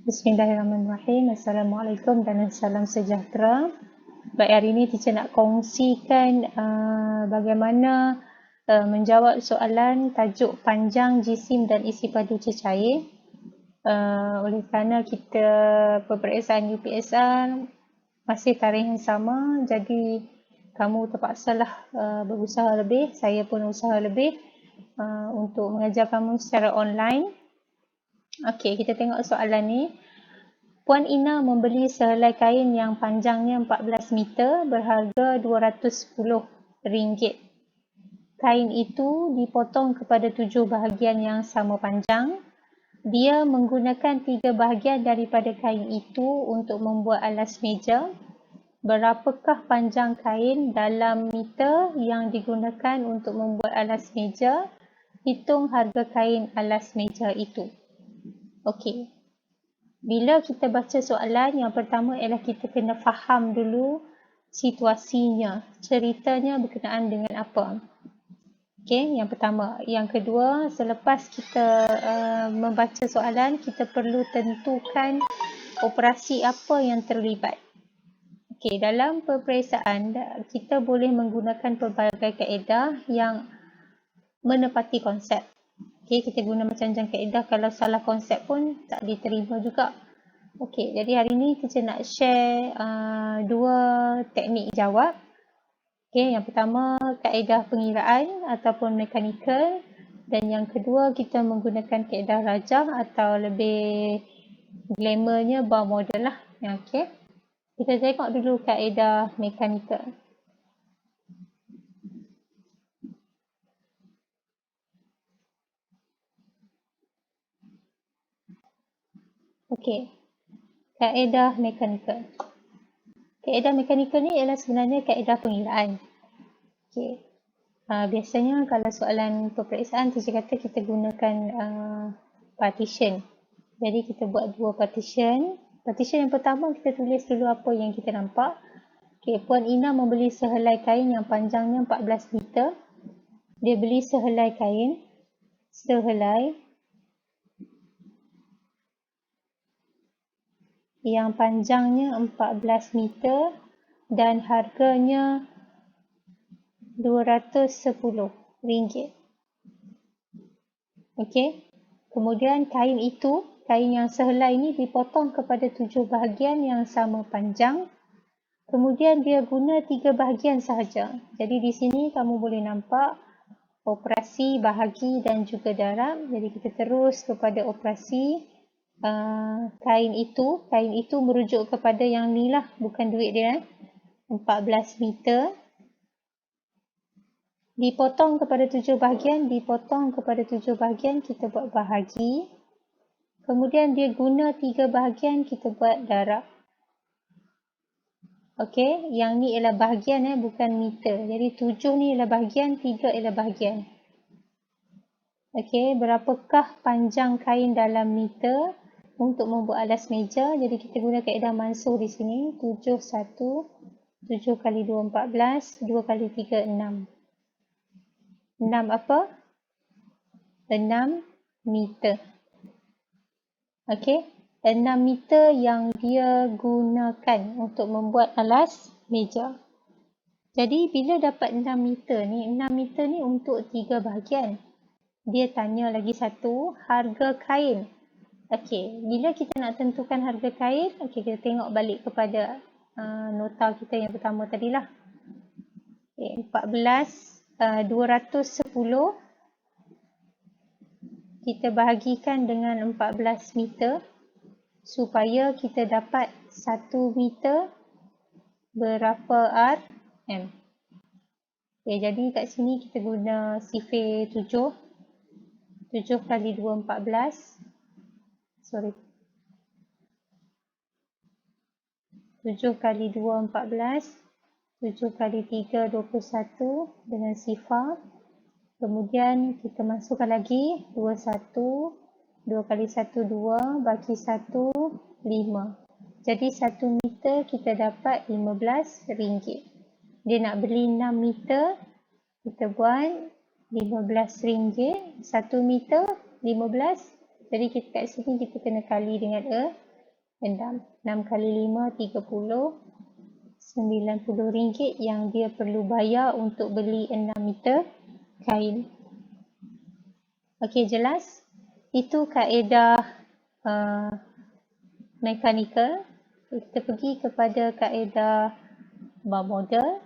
Bismillahirrahmanirrahim. Assalamualaikum dan salam sejahtera. Baik, hari ini teacher nak kongsikan bagaimana menjawab soalan tajuk panjang jisim dan isi padu cecair. Oleh kerana kita peperiksaan UPSR masih tarikh yang sama, jadi kamu terpaksalah berusaha lebih, saya pun usaha lebih untuk mengajar kamu secara online. Okey, kita tengok soalan ni. Puan Ina membeli sehelai kain yang panjangnya 14 meter berharga RM210. Kain itu dipotong kepada 7 bahagian yang sama panjang. Dia menggunakan 3 bahagian daripada kain itu untuk membuat alas meja. Berapakah panjang kain dalam meter yang digunakan untuk membuat alas meja? Hitung harga kain alas meja itu. Okey. Bila kita baca soalan, yang pertama ialah kita kena faham dulu situasinya, ceritanya berkenaan dengan apa. Okey, yang pertama. Yang kedua, selepas kita membaca soalan, kita perlu tentukan operasi apa yang terlibat. Okey, dalam peperiksaan, kita boleh menggunakan pelbagai kaedah yang menepati konsep. Okey, kita guna macam-macam kaedah, kalau salah konsep pun tak diterima juga. Okey, jadi hari ni kita nak share dua teknik jawab. Okey, yang pertama kaedah pengiraan ataupun mekanikal, dan yang kedua kita menggunakan kaedah rajah atau lebih glamournya bar model lah. Okey. Kita tengok dulu kaedah mekanikal. Okey. Kaedah mekanikal. Kaedah mekanikal ni ialah sebenarnya kaedah pengiraan. Okey. Biasanya kalau soalan peperiksaan, teacher kata kita gunakan partition. Jadi kita buat dua partition. Partition yang pertama kita tulis dulu apa yang kita nampak. Okey, Puan Ina membeli sehelai kain yang panjangnya 14 meter. Dia beli sehelai kain. Sehelai yang panjangnya 14 meter dan harganya RM210. Okey. Kemudian kain yang sehelai ini dipotong kepada 7 bahagian yang sama panjang. Kemudian dia guna 3 bahagian sahaja. Jadi di sini kamu boleh nampak operasi bahagi dan juga darab. Jadi kita terus kepada operasi kain itu. Kain itu merujuk kepada yang ni lah, bukan duit dia. 14 meter. Dipotong kepada 7 bahagian, kita buat bahagi. Kemudian dia guna 3 bahagian, kita buat darab. Okey, yang ni ialah bahagian bukan meter. Jadi 7 ni ialah bahagian, 3 ialah bahagian. Okey, berapakah panjang kain dalam meter untuk membuat alas meja? Jadi kita guna kaedah mansuh di sini. 7 kali 2 14, 2 kali 3 6. 6 apa? 6 meter. Okey, 6 meter yang dia gunakan untuk membuat alas meja. Jadi bila dapat 6 meter ni untuk 3 bahagian. Dia tanya lagi satu, harga kain. Okey, bila kita nak tentukan harga kain, okey, kita tengok balik kepada nota kita yang pertama tadilah. Okay, 210 kita bahagikan dengan 14 meter supaya kita dapat 1 meter berapa RM. Okay, jadi kat sini kita guna sifir 7. 7 kali 2 14. 7 kali 2 14. 7 kali 3 21 dengan sifar. Kemudian kita masukkan lagi 21. 2 kali 1 2, bagi 1 5. Jadi 1 meter kita dapat RM15. Dia nak beli 6 meter, kita buat RM15. 1 meter 15. Jadi kat sini kita kena kali dengan 6 kali 5, 30, RM90 yang dia perlu bayar untuk beli 6 meter kain. Okey, jelas? Itu kaedah mekanikal. Kita pergi kepada kaedah bar model.